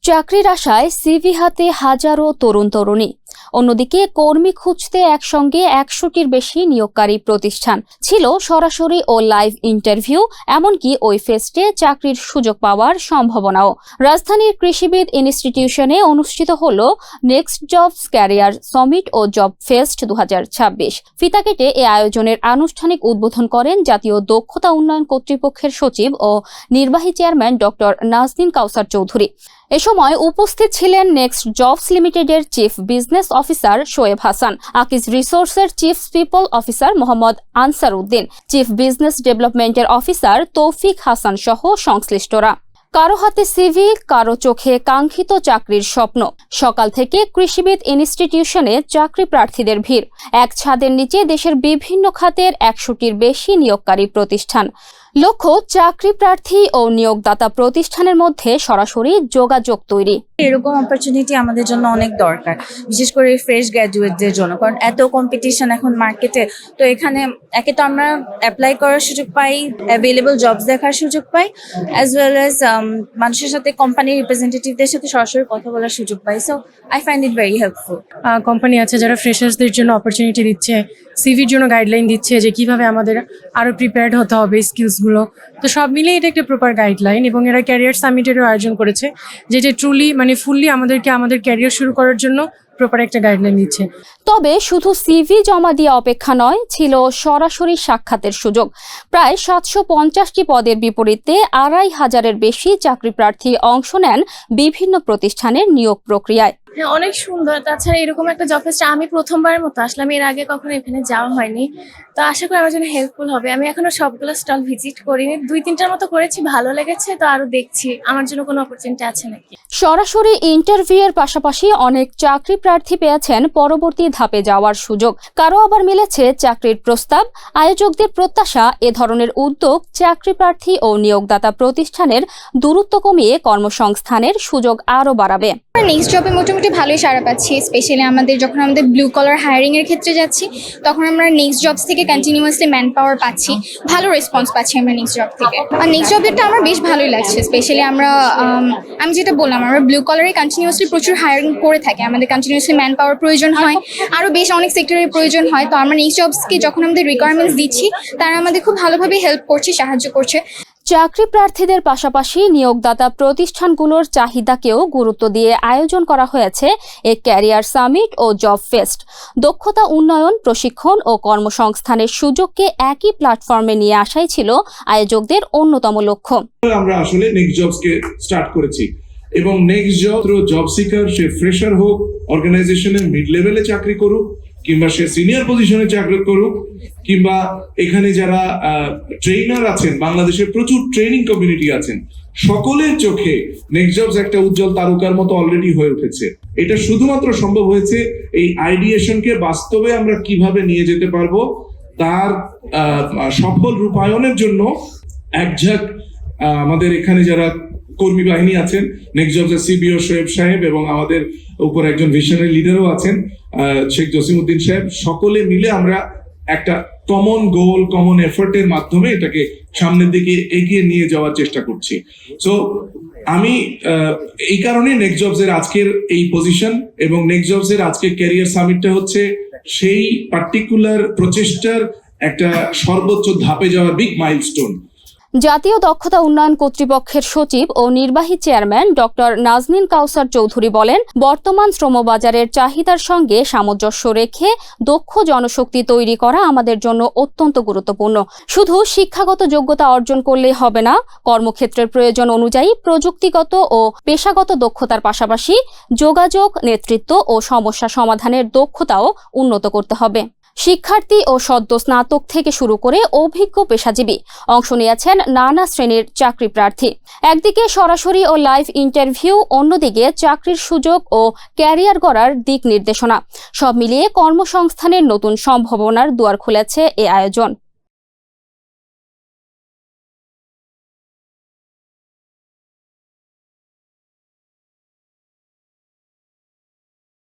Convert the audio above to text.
চাকরির আশায় সিভি হাতে হাজারো তরুণ তরুণী। অন্যদিকে কর্মী খুঁজতে একসঙ্গে 100টির বেশি নিয়োগকারী প্রতিষ্ঠান ছিল সরাসরি ও লাইভ ইন্টারভিউ, এমনকি ওই ফেস্টে চাকরির সুযোগ পাওয়ার সম্ভাবনাও। রাজধানীর কৃষিবিদ ইনস্টিটিউশনে অনুষ্ঠিত হল নেক্সট জবস ক্যারিয়ার সামিট ও জব ফেস্ট 2026। ফিতা কেটে এ আয়োজনের আনুষ্ঠানিক উদ্বোধন করেন জাতীয় দক্ষতা উন্নয়ন কর্তৃপক্ষের সচিব ও নির্বাহী চেয়ারম্যান ডক্টর নাজনীন কাউসার চৌধুরী। এ সময় উপস্থিত ছিলেন নেক্সট জবস লিমিটেডের chief business officer Shoaib Hasan, Akij রিসোর্সের chief people officer Mohammad Ansar Uddin, chief business ডেভেলপমেন্টের অফিসার তৌফিক হাসান সহ সংশ্লিষ্টরা। কারো হাতে সিভি, কারো চোখে কাঙ্ক্ষিত চাকরির স্বপ্ন। সকাল থেকে কৃষিবিদ ইনস্টিটিউশনে চাকরি প্রার্থীদের ভিড়। এক ছাদের নিচে দেশের বিভিন্ন খাতের 100টির বেশি নিয়োগকারী প্রতিষ্ঠান। লক্ষ্য চাকরি প্রার্থী ও নিয়োগদাতা প্রতিষ্ঠানের মধ্যে সরাসরি যোগাযোগ তৈরি। এরকম অপরচুনিটি আমাদের জন্য অনেক দরকার, বিশেষ করে ফ্রেশ গ্র্যাজুয়েটদের জন্য, কারণ এত কম্পিটিশন এখন মার্কেটে। তো এখানে একে তো আমরা অ্যাপ্লাই করার সুযোগ পাই, অ্যাভেলেবল জবস দেখার সুযোগ পাই, অ্যাজ ওয়েল অ্যাজ মানুষের সাথে, কোম্পানির রিপ্রেজেন্টেটিভদের সাথে সরাসরি কথা বলার সুযোগ পাই। So I find it very helpful. Company আছে যারা ফ্রেশার্সদের জন্য অপরচুনিটি দিচ্ছে, সিভির জন্য গাইডলাইন দিচ্ছে যে কিভাবে আমাদের আরো প্রিপেয়ার্ড হতে হবে স্কিলসগুলো। তো সব মিলিয়ে এটা একটা প্রপার গাইডলাইন, এবং এরা ক্যারিয়ার সামিটেরও আয়োজন করেছে, যেটা ট্রুলি ফুললি আমাদেরকে আমাদের ক্যারিয়ার শুরু করার জন্য প্রপার একটা গাইডলাইন দিচ্ছে। তবে শুধু সিভি জমা দিয়ে অপেক্ষা নয়, ছিল সরাসরি সাক্ষাতের সুযোগ। প্রায় 750টি পদের বিপরীতে 2500-এর বেশি চাকরি প্রার্থী অংশ নেন বিভিন্ন প্রতিষ্ঠানের নিয়োগ প্রক্রিয়ায়। হ্যাঁ, অনেক সুন্দর। তাছাড়া এরকম একটা জব ফেস্টে আমি প্রথমবারের মতো আসলাম, এর আগে কখনো এখানে যাওয়া হয়নি। তো আশা করি আমার জন্য হেল্পফুল হবে। আমি এখনো সবগুলো স্টল ভিজিট করিনি, 2-3টার মতো করেছি, ভালো লেগেছে। তো আরো দেখছি আমার জন্য কোনো অপরচুনিটি আছে নাকি। সরাসরি ইন্টারভিউয়ের পাশাপাশি অনেক চাকরি প্রার্থী পেয়েছেন পরবর্তী ধাপে যাওয়ার সুযোগ। কারো আবার মিলেছে চাকরির প্রস্তাব। আয়োজকদের প্রত্যাশা, এ ধরনের উদ্যোগ চাকরি প্রার্থী ও নিয়োগদাতা প্রতিষ্ঠানের দূরত্ব কমিয়ে কর্মসংস্থানের সুযোগ আরও বাড়াবে। নেক্সট জবে মোটামুটি ভালোই সাড়া পাচ্ছি, স্পেশালি যখন আমাদের ব্লু কলার হায়ারিং এর ক্ষেত্রে যাচ্ছি, তখন আমরা নেক্সট জবস থেকে কন্টিনিউয়াসলি ম্যান পাওয়ার পাচ্ছি, ভালো রেসপন্স পাচ্ছি আমরা নেক্সট জব থেকে। আর নেক্সট জবটা আমার বেশ ভালোই লাগছে, স্পেশালি আমি যেটা বললাম, আমরা ব্লু কলারে কন্টিনিউয়াসলি প্রচুর হায়ারিং করে থাকি, আমাদের কন্টিনিউয়াসলি ম্যান পাওয়ার প্রয়োজন হয়, আরও বেশ অনেক সেক্টরের প্রয়োজন হয়। তো আমরা নেক্সট জবসকে যখন আমাদের রিকোয়ারমেন্টস দিচ্ছি, তারা আমাদের খুব ভালোভাবে হেল্প করছে, সাহায্য করছে। চাকরি প্রার্থীদের পাশাপাশি নিয়োগদাতা প্রতিষ্ঠানগুলোর চাহিদাকেও গুরুত্ব দিয়ে আয়োজন করা হয়েছে এ ক্যারিয়ার সামিট ও জব ফেস্ট। দক্ষতা উন্নয়ন, প্রশিক্ষণ ও কর্মসংস্থানের সুযোগকে একই প্ল্যাটফর্মে নিয়ে আসাই ছিল আয়োজকদের অন্যতম লক্ষ্য। আমরা আসলে নেক্সট জবসকে স্টার্ট করেছি, এবং নেক্সট জব সিকার, সে ফ্রেশার হোক, অর্গানাইজেশনের মিড লেভেলে চাকরি করুক, কিংবা সে সিনিয়র পজিশনে চাকরি করুক, কিংবা এখানে যারা ট্রেনার আছেন, বাংলাদেশের প্রচুর ট্রেনিং কমিউনিটি আছেন, সকলের চোখে নেক্সট জবস একটা উজ্জ্বল তারকার মতো অলরেডি হয়ে উঠেছে। এটা শুধুমাত্র সম্ভব হয়েছে এই আইডিয়েশনকে বাস্তবে আমরা কিভাবে নিয়ে যেতে পারবো, তার সফল রূপায়ণের জন্য একঝাঁক আমাদের এখানে যারা কর্মী বাহিনী আছেন, নেক্সট জবসের সিবিও শোয়েব সাহেব, এবং আমাদের উপর একজন ভিশনারি লিডারও আছেন শেখ জসিমউদ্দিন সাহেব, সকলে মিলে আমরা একটা কমন গোল, কমন এফোর্টের মাধ্যমে এটাকে সামনের দিকে এগিয়ে নিয়ে যাওয়ার চেষ্টা করছি। সো আমি এই কারণে নেক্সট জবসের আজকের এই পজিশন এবং নেক্সট জবসের আজকের ক্যারিয়ার সামিটটা হচ্ছে সেই পার্টিকুলার প্রচেষ্টার একটা সর্বোচ্চ ধাপে যাওয়ার বিগ মাইলস্টোন। জাতীয় দক্ষতা উন্নয়ন কর্তৃপক্ষের সচিব ও নির্বাহী চেয়ারম্যান ডক্টর নাজনীন কাউসার চৌধুরী বলেন, বর্তমান শ্রমবাজারের চাহিদার সঙ্গে সামঞ্জস্য রেখে দক্ষ জনশক্তি তৈরি করা আমাদের জন্য অত্যন্ত গুরুত্বপূর্ণ। শুধু শিক্ষাগত যোগ্যতা অর্জন করলেই হবে না, কর্মক্ষেত্রের প্রয়োজন অনুযায়ী প্রযুক্তিগত ও পেশাগত দক্ষতার পাশাপাশি যোগাযোগ, নেতৃত্ব ও সমস্যা সমাধানের দক্ষতাও উন্নত করতে হবে। শিক্ষার্থী ও সদ্য স্নাতক থেকে শুরু করে অভিজ্ঞ পেশাজীবী অংশ নিয়েছেন নানা শ্রেণীর চাকরি প্রার্থী। একদিকে সরাসরি ও লাইভ ইন্টারভিউ, অন্যদিকে চাকরির সুযোগ ও ক্যারিয়ার গড়ার দিক নির্দেশনা। সব মিলিয়ে কর্মসংস্থানের নতুন সম্ভাবনার দুয়ার খুলেছে এ আয়োজন।